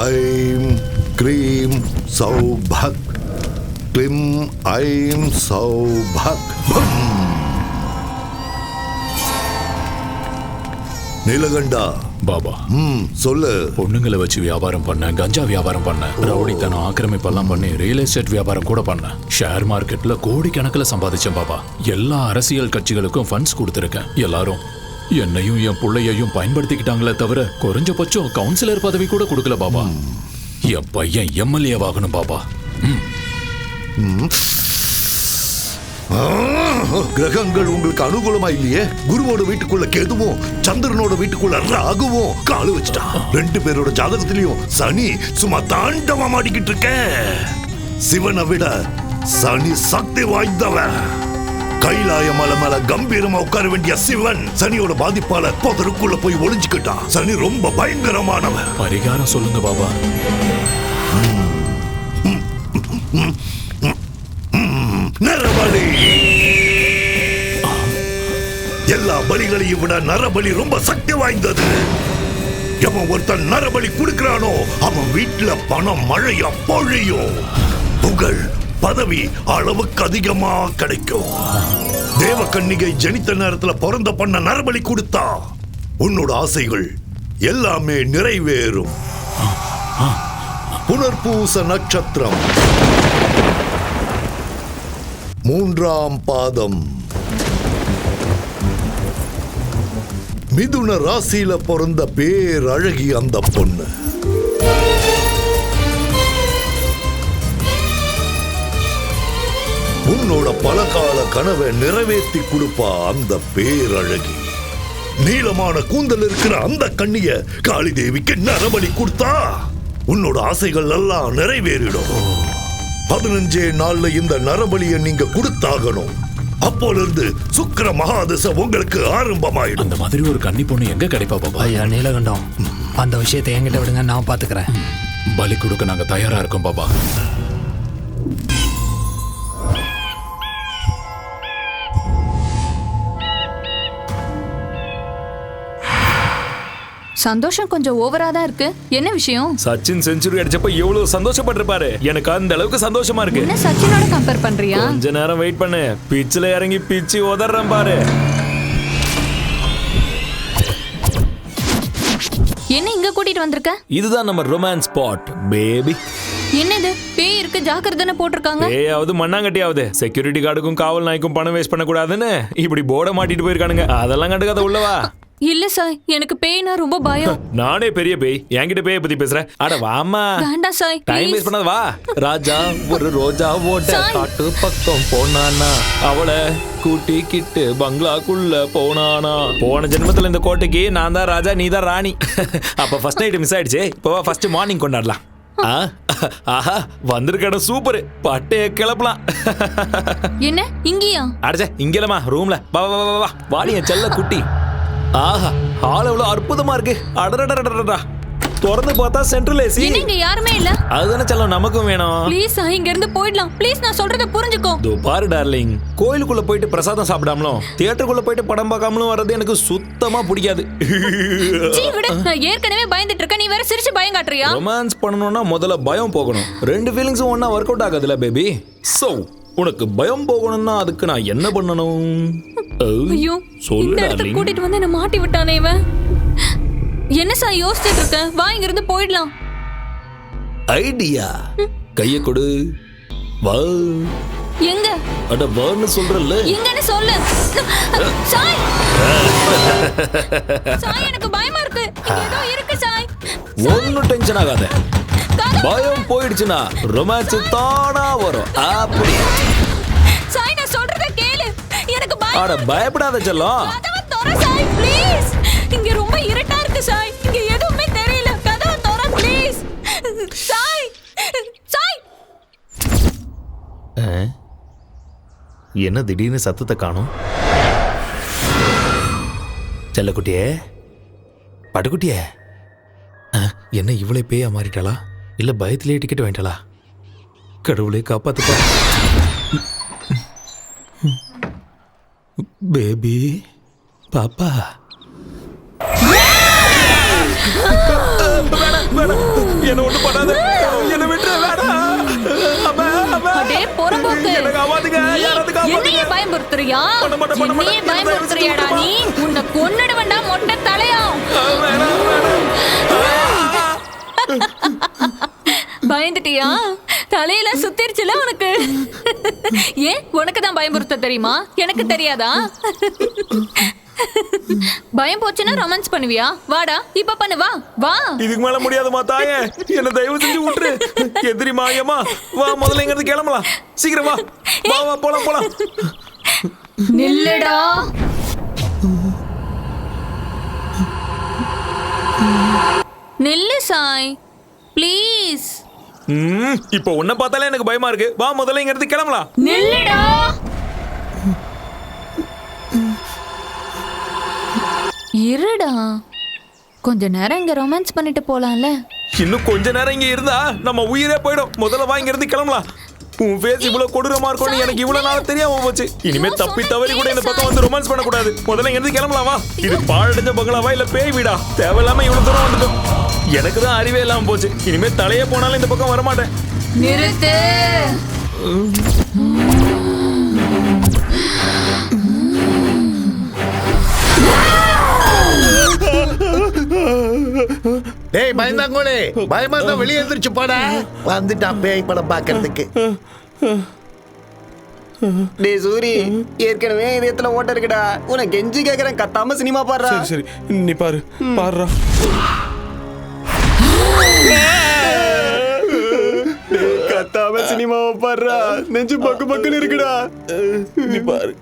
I'm க்ரீம் சௌபக் க்ளிம் ஐம் சௌபக். நீலகண்டா பாபா, சொல்லு. பொண்ணுங்களை வச்சு வியாபாரம் பண்ண, கஞ்சா வியாபாரம் பண்ண, ரவுடித்தனம் ஆக்கிரமிப்பெல்லாம் பண்ணி ரியல் எஸ்டேட் வியாபாரம் கூட பண்ண, ஷேர் மார்க்கெட்ல கோடிக்கணக்கில் சம்பாதிச்சேன் பாபா. எல்லா அரசியல் கட்சிகளுக்கும் ஃபண்ட்ஸ் கொடுத்துருக்கேன். எல்லாரும் என்னையும் என் பிள்ளையையும் பயன்படுத்திக்கிட்டாங்களே தவிர குறைஞ்சபட்சம் கவுன்சிலர் பதவி கூட கொடுக்கல பாபா. என் பையன் எம்எல்ஏ ஆகணும் பாபா. கிரகங்கள் உங்களுக்கு அனுகூலமா இல்லையே. குருவோட வீட்டுக்குள்ள கேதுவும் சந்திரனோட வீட்டுக்குள்ள ராகுவும் காலு வச்சுட்டான். 2 பேரோட ஜாதகத்திலையும் சனி சும்மா தாண்டவம் ஆடிக்கிட்டு இருக்க. சிவனை விட சனி சக்தி வாய்ந்தவன். கைலாய மலை மேல கம்பீரமா உட்கார வேண்டிய சிவன் சனியோட பாதிப்பால புதருக்குள்ள போய் ஒளிஞ்சுக்கிட்டான். சனி ரொம்ப பயங்கரமானவன். பரிகாரம் சொல்லுங்க பாபா. நரபலி. எல்லா பலிகளையும் விட நரபலி ரொம்ப சக்தி வாய்ந்தது. எவன் ஒருத்தன் நரபலி கொடுக்கிறானோ அவன் வீட்டுல பணம் மழையா பொழியும். புகழ் பதவி அளவுக்கு அதிகமா கிடைக்கும். தேவகன்னிகை ஜனித்த நேரத்துல பிறந்த பண்ண நரபலி கொடுத்தா உன்னோட ஆசைகள் எல்லாமே நிறைவேறும். புனர்பூச நட்சத்திரம் 3ஆம் பாதம். மிதுன ராசியில பிறந்த பேரழகி அந்த பொண்ணு. உன்னோட பலகால கனவை நிறைவேற்றி கொடுப்பா அந்த பேரழகி. நீளமான கூந்தல் இருக்கிற அந்த கண்ணிய காளி தேவிக்கு நரபலி கொடுத்தா உன்னோட ஆசைகள் எல்லாம் நிறைவேறிடும். 15 நாள்ல இந்த நரபலியை நீங்க கொடுத்தாகணும். அப்போல இருந்து சுக்கிர மகாதசை உங்களுக்கு ஆரம்பமாயிடும். அந்த மாதிரி ஒரு கன்னி பொண்ணு எங்க கிடைப்பா பாபா? ஐயா நீலகண்டம், அந்த விஷயத்தை என்கிட்ட விடுங்க, நான் பாத்துக்கிறேன். பலி கொடுக்க நாங்க தயாரா இருக்கோம் பாபா. சந்தோஷம் கொஞ்சம் ஓவரா தான் இருக்கு. என்ன விஷயம்? சச்சின் செஞ்சுரி அடிச்சப்ப எவ்வளவு சந்தோஷப்பட்டிருப்பாரு. எனக்கு அந்த அளவுக்கு சந்தோஷமா இருக்கு. என்ன சச்சினோட கம்பேர் பண்றியா? கொஞ்ச நேரம் வெயிட் பண்ணு, பிச்சில இறங்கி பிச்சி உதறேன் பாரு. என்ன இங்க கூட்டிட்டு வந்திருக்க? இதுதான் நம்ம ரொமான்ஸ் ஸ்பாட் பேபி. என்னது பேய் இருக்கு ஜாக்கிரதைன்னு போட்டிருக்காங்க. ஏயாவது மண்ணாங்கட்டியாவது செக்யூரிட்டி கார்டுக்கும் காவல் நாய்க்கும் பணம் வேஸ்ட் பண்ண கூடாதுன்னு இப்படி போர்டை மாட்டிட்டு போயிருக்கானுங்க. அதெல்லாம் கண்டுக்காத உள்ளவா. இல்ல சாய், எனக்கு பேய்னா ரொம்ப பயம். நானே பெரிய பேய், என்கிட்ட பேயை பத்தி பேசுறேன். அட வாமா. வேண்டாம் சாய், டைம் வேஸ்ட் பண்ணாத வா. ராஜா ஒரு ரோஜா ஓட்ட காட்டு பக்கம் போனானா, அவளை கூட்டிக்கிட்டு பங்களாக்குள்ள போனானா. போன ஜென்மத்துல இந்த கோட்டைக்கு நான் தான் ராஜா, நீ தான் ராணி. அப்ப ஃபர்ஸ்ட் நைட் மிஸ் ஆயிடுச்சு. இப்போ ஃபர்ஸ்ட் மார்னிங் கொண்டாடலாம். ஆஹா வந்திருக்க சூப்பர், பட்டைய கிளப்பலாம். என்ன இங்கயா? அடச்சே இங்கலமா ரூம்ல. வா வா வா வா, வாடி என் செல்ல குட்டி. ஆஹா ஹால் எவ்வளவு அற்புதமா இருக்கு. அடடடடடடா, திறந்து பார்த்தா சென்ட்ரல் ஏசி. இங்க யாருமே இல்ல. அதுதானே செல்லம் நமக்கும் வேணும். ப்ளீஸ் இங்க இருந்து போய்டலாம். ப்ளீஸ் நான் சொல்றத புரிஞ்சுக்கோ. தோ பாரு டார்லிங், கோயிலுக்குள்ள போயிட்டு பிரசாதம் சாப்பிடாமலும் தியேட்டருக்குள்ள போயிட்டு படம் பார்க்காமலும் வர்றது எனக்கு சுத்தமா பிடிக்காது. சீ விடு, நான் ஏற்கனவே பயந்துட்டு இருக்கேன், நீ வேற சிரிச்சு பயம் காட்டுறியா? ரொமான்ஸ் பண்ணனும்னா முதல்ல பயம் போகணும். 2 ஃபீலிங்ஸும் ஒண்ணா ஒர்க் அவுட் ஆகாதுல பேபி. சோ உனக்கு பயம் போகணும்னா அதுக்கு நான் என்ன பண்ணணும்? ஐயோ, இந்த இடத்துக்கு கூட்டிட்டு வந்து என்ன மாட்டி விட்டானே இவன். என்ன சார் யோசிச்சுட்டு இருக்க? வா இங்க இருந்து போயிடலாம். ஐடியா, கைய கொடு. வா. எங்க? அட வான்னு சொல்றல்ல. எங்கன்னு சொல்லு. சாய். சாய் எனக்கு பயமா இருக்கு. ஏதோ இருக்கு சாய். ஒண்ணும் டென்ஷன் ஆகாத. பயம் போயிடுச்சுனா ரொமான்ஸ் தானா வரும். அப்படி. சாய் நான் சொல்றத கேளு. எனக்கு பயம். அட பயப்படாத செல்லம். கதவை தர சாய் ப்ளீஸ். இங்க ரொம்ப இருட்டா இருக்கு சாய். இங்க எதுவுமே தெரியல. கதவை தர ப்ளீஸ். சாய். சாய். என்ன திடீர்னு சத்தத்தை காணோம்? செல்லக்குட்டியே, பட்டுக்குட்டியே, என்ன இவளே பேயா மாறிட்டாளா? இல்ல பயத்திலே டிக்கெட் வாங்கிட்டாளா? கடவுளே காப்பாத்துப்பா. பேபி பாப்பா. என்ன தொடாத. என்னை விட்டுரு, வேணாம். அம்மா, அம்மா. அடே பொறம்போக்கு. என்னை காப்பாத்துங்க, யாராவது காப்பாத்துங்க. என்னையே பயமுறுத்துறியா? பண்ண மாட்டேன், பண்ண என்னையே மாட்டேன். பயமுறுத்துறியாடா நீ? உன்னை கொன்னுடுவேன்டா மொட்டை தலையா. வேணாம், பயந்துட்டியா? தலையில சுத்திருச்சுல உனக்கு. ஏன் உனக்கு தான் பயமுறுத்த தெரியுமா? எனக்கு தெரியாதா? பயம் போச்சுன்னா ரொமான்ஸ் பண்ணுவியா? வாடா இப்ப பண்ணு, வா வா. இதுக்கு மேல முடியாதுமா தாயே, என்ன தயவு செஞ்சு விட்டுரு. எதிரிமா ஐயம்மா, வா முதல்ல இங்க இருந்து கிளம்பலாம். சீக்கிரம் வா, வா வா போலாம் போலாம். நில்லுடா. நில்லு சாய், ப்ளீஸ். இப்போ உன்னை பார்த்தாலே எனக்கு பயமா இருக்கு. வா முதல்ல இங்க இருந்து கிளம்பலாம். நில்லுடா. இருடா, கொஞ்ச நேரம் இங்க ரொமான்ஸ் பண்ணிட்டு போலாம்ல. இன்னும் கொஞ்ச நேரம் இங்க இருந்தா நம்ம உயிரே போயிடும். முதல்ல வா இங்க இருந்து கிளம்பலாம். உன் ஃபேஸ் இவ்வளவு கொடூரமா இருக்கும்னு எனக்கு இவ்வளவு நாள் தெரியாம போச்சு. இனிமே தப்பி தவறி கூட இந்த பக்கம் வந்து ரொமான்ஸ் பண்ண கூடாது. முதல்ல இங்க இருந்து கிளம்பலாம் வா. இது பாழடைஞ்ச பங்களாவா இல்ல பேய் வீடா? தேவையில்லாம இவ்வளவு தூரம் வந்துட்டோம். எனக்கு தான் அறிவே இல்லாம போச்சு. இனிமே தலையே போனாலும் இந்த பக்கம் வரமாட்டேன். நிறுத்து. டேய் பயந்தாங்கோலே, பயமா இருந்தா வெளியே எந்திரிச்சு போடா. வந்துட்டான் பேய் படம் பாக்குறதுக்கு. டேய் சூரி, ஏற்கனவே இதயத்துல ஓட்ட இருக்குடா. உனக்கு கெஞ்சி கேக்குறேன், கத்தாம சினிமா பாடுறா. சரி நீ பாரு, பாருடா. கத்தாம சினிமாவை பாடுறா. நெஞ்சு பக்கு பக்குன்னு இருக்குடா. நீ பாரு.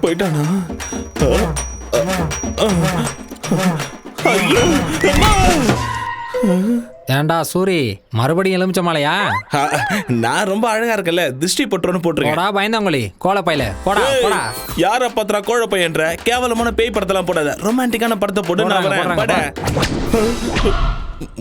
போயிட்டானா? ஏன்டா சூரி, மறுபடியும் எலுமிச்ச மாலையா? நான் ரொம்ப அழகா இருக்கல, திருஷ்டி பட்டுறோன்னு போட்டிருக்கேன். போடா பயந்தாங்கோலி, கோலப்பையில போடா போடா. யார பாத்திரா கோழ பையன்ற? கேவலமான பேய் படத்தெல்லாம் போடாத, ரொமான்டிக்கான படத்தை போட்டு நான் வரேன். பட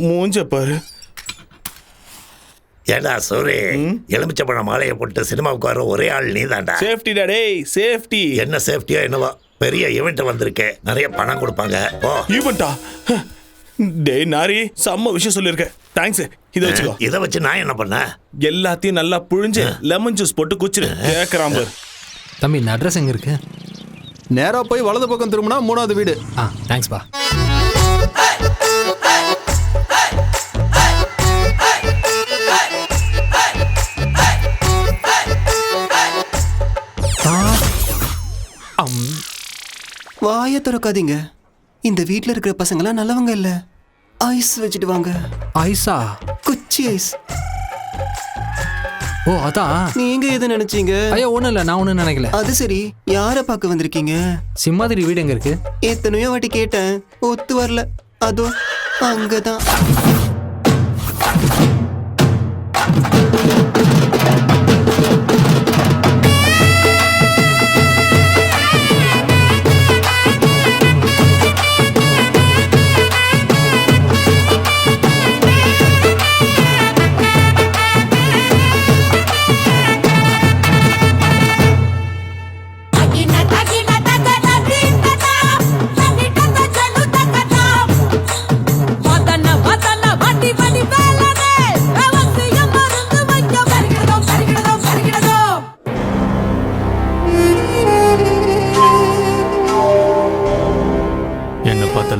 மூஞ்ச பாரு. ஏடா சூரி, எலுமிச்சப்பழம் மாலையை போட்டு சினிமாவுக்கு வர ஒரே ஆள் நீ தான்டா. சேஃப்டிடா டேய், சேஃப்டி. என்ன சேஃப்டியா என்னவா? பெரிய ஈவெண்ட் வந்திருக்கேன், நிறைய பணம் கொடுப்பாங்க. ஓ ஈவென்ட்டா? டேய் நாரி, செம்ம விஷயம் சொல்லியிருக்கேன். தேங்க்ஸ். இதை வச்சுக்கோ. இதை வச்சு நான் என்ன பண்ண? எல்லாத்தையும் நல்லா புழிஞ்சு லெமன் ஜூஸ் போட்டு குச்சிரு. கேக்குறான் பாரு. தம்பி இந்த அட்ரஸ் எங்க இருக்கு? நேரா போய் வலது பக்கம் திரும்பினா 3வது வீடு. தேங்க்ஸ் பா. வாயை திறக்காதீங்க. இந்த வீட்ல இருக்கிற பசங்களாம் நல்லவங்க இல்ல. ஐஸ் வச்சுட்டு வாங்க. ஐஸா? குச்சி ஐஸ். ஓ அதான். நீங்க எது நினைச்சீங்க? ஐயோ ஒண்ணும் இல்ல, நான் ஒண்ணும் நினைக்கல. அது சரி, யார பார்க்க வந்திருக்கீங்க? சிம்மாதிரி வீடு எங்க இருக்கு? எத்தனையோ வாட்டி கேட்டேன், ஒத்து வரல. அதோ அங்கதான்.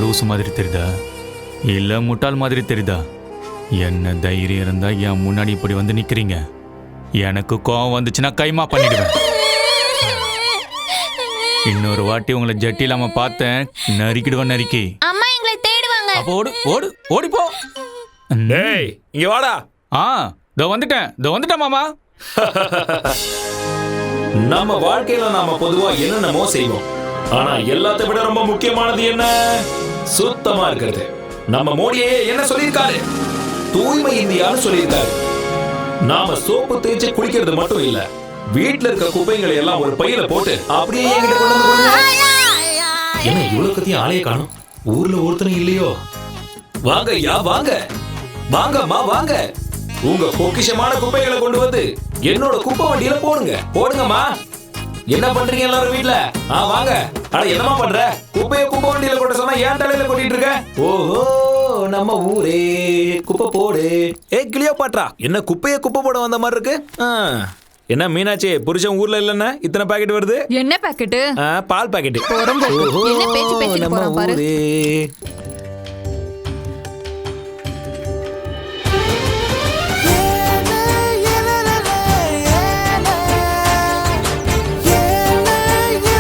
லூசு மாதிரி தெரியுதா இல்ல முட்டாள் மாதிரி தெரியுதா? என்ன தைரியம் இருந்தா என் முன்னாடி இப்படி வந்து நிக்கிறீங்க? எனக்கு கோவம் வந்துச்சுன்னா கைமா பண்ணிடுவேன். இன்னொரு வாட்டி உங்களை ஜட்டி இல்லாம பார்த்தேன், நறுக்கிடுவேன் நறுக்கி. அம்மா எங்களை தேடுவாங்க. அப்போ ஓடு ஓடு ஓடி போ. டேய் இங்க வாடா. இதோ வந்துட்டேன் மாமா. நம்ம வாழ்க்கையில நாம பொதுவா என்னென்னமோ செய்வோம். ஆனா எல்லாத்தை விட ரொம்ப முக்கியமானது என்ன? சுத்தமா இருக்கிறது. நம்ம மோடியே என்ன சொல்லியிருக்காரு? தூய்மை இந்தியான்னு சொல்லியிருக்காரு. நாம சோப்பு தேய்ச்சி குளிக்கிறது மட்டும் இல்ல, வீட்டுல இருக்க குப்பைகளை எல்லாம் ஒரு பையில போட்டு அப்படியே என்கிட்ட கொண்டு வந்து கொடுங்க. என்ன இவ்வளவு கத்தியும் ஆளைய காணும்? ஊர்ல ஒருத்தனும் இல்லையோ? வாங்க ஐயா வாங்க. வாங்கம்மா வாங்க. உங்க பொக்கிஷமான குப்பைகளை கொண்டு வந்து என்னோட குப்பை வண்டியில போடுங்க. போடுங்கம்மா. என்ன பண்றீங்க எல்லாரும் வீட்ல? வாங்க. அட என்னமா பண்ற? குப்பைய குப்பை வண்டியில கொட்ட சொன்னா ஏன் தலையில கொட்டிட்டு இருக்க? ஓஹோ, நம்ம ஊரே குப்பை போடு. கிளியோபாட்ரா, என்ன குப்பைய குப்பை போட வந்த மாதிரி இருக்கு? என்ன மீனாட்சி, புருஷன் ஊர்ல இல்லன்னா இத்தனை பாக்கெட் வருது? என்ன பாக்கெட்? பால் பாக்கெட். என்ன பேச்சு பேசிட்டு போறான் பாரு.